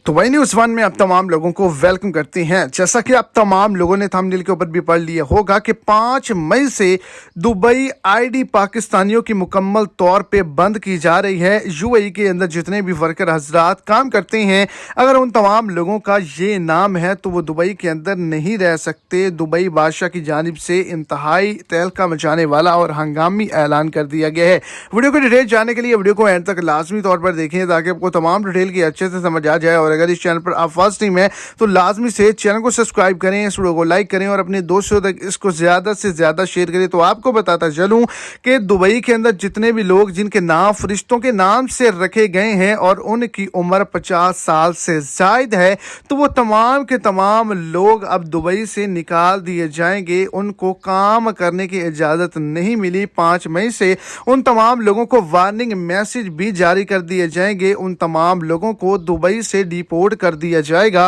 तो वही news one में आप तमाम लोगों को वेलकम करते हैं। जैसा कि आप तमाम लोगों ने थंबनेल के ऊपर भी पढ़ लिया होगा कि 5 मई से दुबई आईडी पाकिस्तानियों की मुकम्मल तौर पे बंद की जा रही है। यूएई के अंदर जितने भी वर्कर हजरात काम करते हैं, अगर उन तमाम लोगों का ये नाम है तो वो दुबई के अंदर नहीं रह सकते। दुबई बादशाह की जानिब से इंतहाई तहलका मचाने वाला और हंगामी ऐलान कर दिया गया है। वीडियो को डिटेल जानने के लिए वीडियो को एंड तक लाजमी तौर पर देखें ताकि आपको तमाम डिटेल की अच्छे से समझ आ जाए। और अगर इस चैनल पर आप फर्स्ट टाइम है तो लाजमी से चैनल को सब्सक्राइब करें, इस वीडियो को लाइक करें और अपने दोस्तों तक इसको ज़्यादा से ज़्यादा शेयर करें। तो आपको बताता चलूं कि दुबई के अंदर जितने भी लोग जिनके नाम फरिश्तों के नाम से रखे गए हैं और उनकी उम्र 50 साल से ज़ायद है, तो वो तमाम के तमाम लोग अब दुबई से निकाल दिए जाएंगे। उनको काम करने की इजाज़त नहीं मिली। 5 मई से उन तमाम लोगों को वार्निंग मैसेज भी जारी कर दिए जाएंगे। उन तमाम लोगों को दुबई से डिपोर्ट कर दिया जाएगा।